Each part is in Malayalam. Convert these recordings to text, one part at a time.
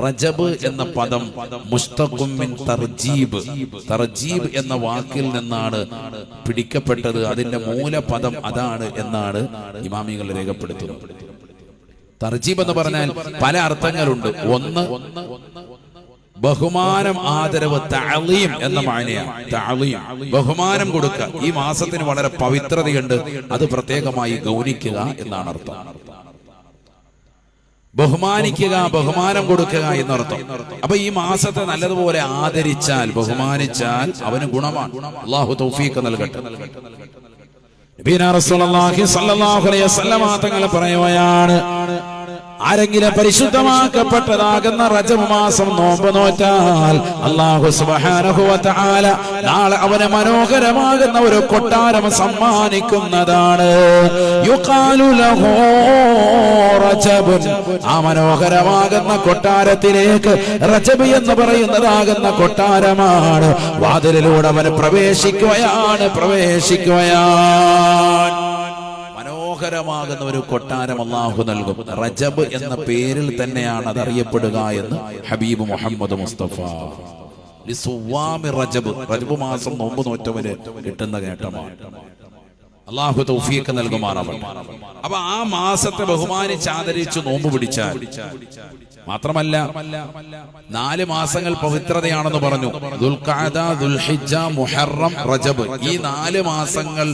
റജബ് എന്ന പദം മുസ്തഖും മിൻ തർജീബ്, തർജീബ് എന്ന വാക്കിൽ നിന്നാണ് പിടിക്കപ്പെട്ടത്. അതിന്റെ മൂലപദം അതാണ് എന്നാണ് ഇമാമികൾ രേഖപ്പെടുത്തുന്നത്. തർജീബ് എന്ന് പറഞ്ഞാൽ പല അർത്ഥങ്ങളുണ്ട്. ഒന്ന്, ബഹുമാനം, ആദരവ്, തഅലീം എന്ന മാനയാണ്. തഅലീം, ബഹുമാനം കൊടുക്കുക. ഈ മാസത്തിന് വളരെ പവിത്രതയുണ്ട്, അത് പ്രത്യേകമായി ഗൗനിക്കുക എന്നാണ് അർത്ഥം. ബഹുമാനിക്കുക, ബഹുമാനം കൊടുക്കുക എന്നർത്ഥം. അപ്പൊ ഈ മാസത്തെ നല്ലതുപോലെ ആദരിച്ചാൽ, ബഹുമാനിച്ചാൽ അവന് ഗുണമാണ്. അല്ലാഹു തൗഫീഖ് നൽകട്ടെ. നബിയുനാ റസൂലുള്ളാഹി സ്വല്ലല്ലാഹു അലൈഹി വസല്ലം തങ്ങൾ പറയുകയാണ്, ആരെങ്കിലും പരിശുദ്ധമാക്കപ്പെട്ടതാകുന്ന റജബ് മാസം നോമ്പ് നോറ്റാൽ അല്ലാഹു സുബ്ഹാനഹു വ തആല നാളെ അവന് മനോഹരമാകുന്ന ഒരു കൊട്ടാരം സമ്മാനിക്കുന്നതാണ്. യുഖാലു ലഹു റജബ്, ആ മനോഹരമാകുന്ന കൊട്ടാരത്തിലേക്ക് റജബ് എന്ന് പറയുന്നതാകുന്ന കൊട്ടാരമാണ്. വാതിലിലൂടെ അവൻ പ്രവേശിക്കുകയാണ്. മനോഹരമാകുന്ന ഒരു കൊട്ടാരം അല്ലാഹു നൽകും. റജബ് എന്ന പേരിൽ തന്നെയാണ് അതറിയപ്പെടുക എന്ന് ഹബീബ് മുഹമ്മദ് മുസ്തഫ. റജബ്, റജബ് മാസം നോമ്പ് നോറ്റവന് കിട്ടുന്ന നേട്ടമാണ്. അല്ലാഹു തൗഫീഖ് നൽകുമാറാവട്ടെ. അപ്പൊ ആ മാസത്തെ ബഹുമാനിച്ച് ആദരിച്ച് നോമ്പ് പിടിച്ചാൽ മാത്രമല്ല, 4 മാസങ്ങൾ പവിത്രതയാണെന്ന് പറഞ്ഞു. ദുൽഖഅദ, ദുൽഹിജ്ജ, മുഹറം, റജബ്. ഈ 4 മാസങ്ങൾ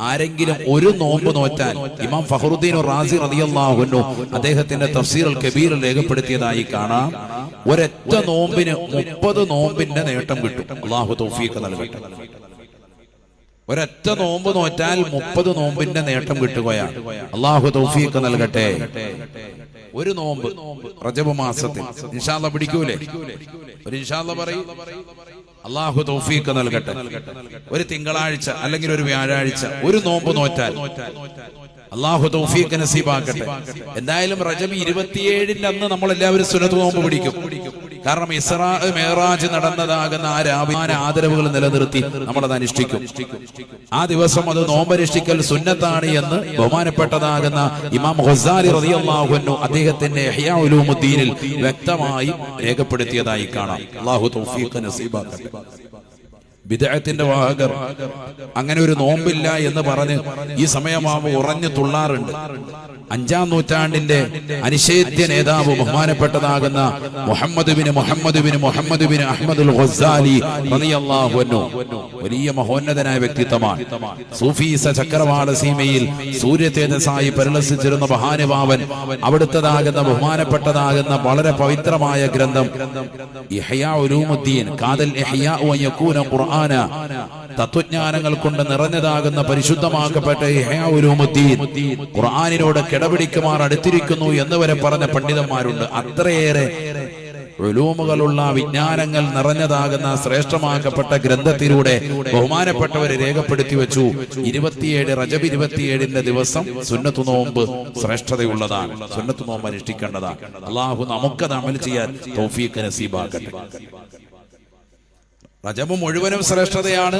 ആരെങ്കിലും ഒരു നോമ്പ് നോറ്റാൽ, ഇമാം ഫഖറുദ്ദീൻ റാസി റളിയല്ലാഹു അൻഹു അദ്ദേഹത്തിന്റെ തഫ്സീർ അൽ കബീറിൽ രേഖപ്പെടുത്തിയതായി കാണാം. ഒരൊറ്റ നോമ്പിന് 30 നോമ്പിന്റെ നേട്ടം കിട്ടും. അല്ലാഹു തൗഫീഖ് നൽകട്ടെ. ഒരൊറ്റ നോമ്പ് നോറ്റാൽ 30 നോമ്പിന്റെ നേട്ടം കിട്ടുകയാണ്. അല്ലാഹു തൗഫീഖ് നൽകട്ടെ. ഒരു നോമ്പ് റജബ് മാസത്തിൽ ഇൻഷാ അല്ലാഹ് പിടിക്കൂലേ? ഒരു ഇൻഷാ അല്ലാഹ് പറയൂ. അല്ലാഹു തൗഫീഖ് നൽകട്ടെ. ഒരു തിങ്കളാഴ്ച അല്ലെങ്കിൽ ഒരു വ്യാഴാഴ്ച ഒരു നോമ്പ് നോറ്റാൽ അല്ലാഹു തൗഫീഖ് നസീബാക്കട്ടെ. എന്തായാലും റജബ് 27-ന്റെ അന്ന് നമ്മൾ എല്ലാവരും സുന്നത്ത് നോമ്പ് പിടിക്കും. കാരണം ഇസ്രാ മിഅ്റാജ് നടന്നതാകുന്ന ആ രാവിലെ ആദരവുകൾ നിലനിർത്തി നമ്മളത് അനുഷ്ഠിക്കും. ആ ദിവസം അത് നോമ്പനുഷ്ഠിക്കൽ സുന്നത്താണ് എന്ന് ബഹുമാനപ്പെട്ടതാകുന്ന ഇമാം ഗസാലി റളിയല്ലാഹു അൻഹു അദ്ദേഹത്തിന്റെ ഇഹ്യാ ഉലൂമുദ്ദീനിൽ വ്യക്തമായി രേഖപ്പെടുത്തിയതായി കാണാം. അല്ലാഹു തൗഫീഖ് നസീബാക്കട്ടെ. ബിദ്അത്തിന്റെ വാഹകർ അങ്ങനെ ഒരു നോമ്പില്ല എന്ന് പറഞ്ഞ് ഈ സമയമാവുമ്പോൾ ഉറഞ്ഞു തുള്ളാറുണ്ട്. 5-ാം നൂറ്റാണ്ടിന്റെ അനിഷേധ്യ നേതാവ് ബഹുമാനപ്പെട്ടതാകുന്ന മുഹമ്മദ് ബിൻ അഹ്മദുൽ ഗസാലി റളിയല്ലാഹു അൻഹു വലിയ മഹോന്നതനായ വ്യക്തിത്വമാണ്. സൂഫീസ ചക്രവാള സീമയിൽ സൂര്യതേജസ്സായി പരിലസിച്ചിരുന്ന മഹാനുഭാവൻ. അവിടുത്തതാകുന്ന ബഹുമാനപ്പെട്ടതാകുന്ന വളരെ പവിത്രമായ ഗ്രന്ഥം ഇഹ്യാ ഉലൂമുദ്ദീൻ, കാദൽ ഇഹ്യാ വ യകൂന ഖുർആന, തത്വജ്ഞാനങ്ങൾ കൊണ്ട് നിറഞ്ഞതാകുന്ന പരിശുദ്ധമാക്കപ്പെട്ട ഇഹ്യാ ഉലൂമുദ്ദീൻ ഖുർആനിനോട് കിടപിടിക്കുമാർ അടുത്തിരിക്കുന്നു എന്ന് വരെ പറഞ്ഞ പണ്ഡിതന്മാരുണ്ട്. അത്രയേറെ ഉലൂമുകളുള്ള വിജ്ഞാനങ്ങൾ നിറഞ്ഞതാകുന്ന ശ്രേഷ്ഠമാക്കപ്പെട്ട ഗ്രന്ഥത്തിലൂടെ ബഹുമാനപ്പെട്ടവരെ രേഖപ്പെടുത്തി വെച്ചു. 27 റജബ് 27-ന്റെ ദിവസം സുന്നത്ത് നോമ്പ് ശ്രേഷ്ഠതയുള്ളതാണ്. സുന്നത്ത് നോമ്പ് അനുഷ്ഠിക്കേണ്ടതാണ്. അല്ലാഹു നമുക്കത് അമൽ ചെയ്യാൻ തൗഫീഖ് നസീബാക്കട്ടെ. റജബ് മുഴുവനും ശ്രേഷ്ഠതയാണ്.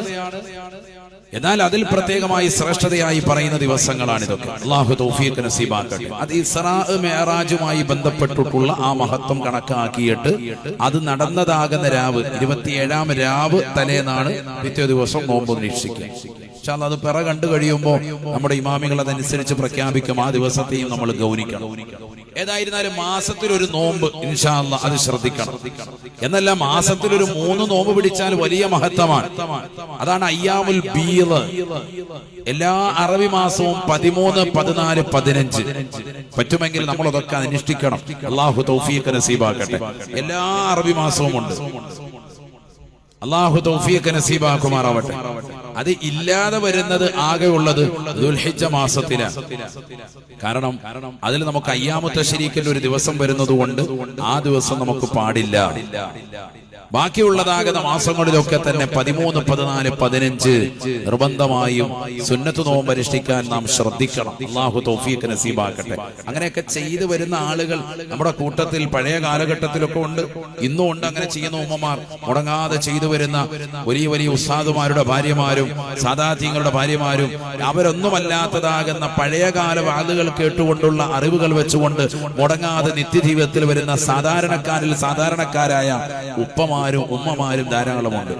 എന്നാൽ അതിൽ പ്രത്യേകമായി ശ്രേഷ്ഠതയായി പറയുന്ന ദിവസങ്ങളാണ് ഇതൊക്കെ. അല്ലാഹു തൗഫീഖ് നസീബാക്കട്ടെ. അത് ഇസ്രാ മിഅ്റാജുമായി ബന്ധപ്പെട്ടിട്ടുള്ള ആ മഹത്വം കണക്കാക്കിയിട്ട് അത് നടന്നതാകുന്ന രാവ് 27-ാം രാവ് തലേന്നാണ് പിറ്റേ ദിവസം നോമ്പ് നിരീക്ഷിക്കുക. ഇൻഷാ അല്ലാഹ് അത് പിറ കണ്ടു കഴിയുമ്പോൾ നമ്മുടെ ഇമാമികൾ അതനുസരിച്ച് പ്രഖ്യാപിക്കും. ആ ദിവസത്തെയും നമ്മൾ ഗൗനിക്കണം. ഏതായിരുന്നാലും മാസത്തിൽ ഒരു നോമ്പ് ഇൻഷാ അല്ലാഹ് അത് ശ്രദ്ധിക്കണം. എന്നല്ല, മാസത്തിൽ ഒരു 3 നോമ്പ് പിടിച്ചാൽ വലിയ മഹത്വമാണ്. അതാണ് അയ്യാമുൽ ബീദ്. എല്ലാ അറബി മാസവും 13, 14, 15 പറ്റുമെങ്കിൽ നമ്മൾ അതൊക്കെ അനുഷ്ഠിക്കണം. അല്ലാഹു തൗഫീഖ് നസീബാക്കട്ടെ. എല്ലാ അറബി മാസവും ഉണ്ട്. അല്ലാഹു തൗഫീഖ് നസീബാക്കുമാറാവട്ടെ. അത് ഇല്ലാതെ വരുന്നത് ആകെ ഉള്ളത് ദുൽഹിജ്ജ മാസത്തിലാണ്. കാരണം അതിൽ നമുക്ക് അയ്യാമു തശ്രീക്കിൽ ഒരു ദിവസം വരുന്നത് കൊണ്ട് ആ ദിവസം നമുക്ക് പാടില്ല. ബാക്കിയുള്ളതാകുന്ന മാസങ്ങളിലൊക്കെ തന്നെ 13, 14, 15 നിർബന്ധമായും സുന്നത്ത് നോമ്പ് അനുഷ്ഠിക്കാൻ നാം ശ്രദ്ധിക്കണം. അല്ലാഹു തൗഫീഖ് നസീബാക്കട്ടെ. അങ്ങനെയൊക്കെ ചെയ്തു വരുന്ന ആളുകൾ നമ്മുടെ കൂട്ടത്തിൽ പഴയ കാലഘട്ടത്തിലൊക്കെ ഉണ്ട്, ഇന്നും ഉണ്ട്. അങ്ങനെ ചെയ്യുന്ന ഉമ്മമാർ മുടങ്ങാതെ ചെയ്തു വരുന്ന വലിയ വലിയ ഉസ്താദുമാരുടെ ഭാര്യമാരും സാദാത്യങ്ങളുടെ ഭാര്യമാരും അവരൊന്നുമല്ലാത്തതാകുന്ന പഴയകാല വാദുകൾ കേട്ടുകൊണ്ടുള്ള അറിവുകൾ വെച്ചുകൊണ്ട് മുടങ്ങാതെ നിത്യജീവിതത്തിൽ വരുന്ന സാധാരണക്കാരിൽ സാധാരണക്കാരായ ഉപ്പമാരും ഉമ്മമാരും ധാരാളമുണ്ട്.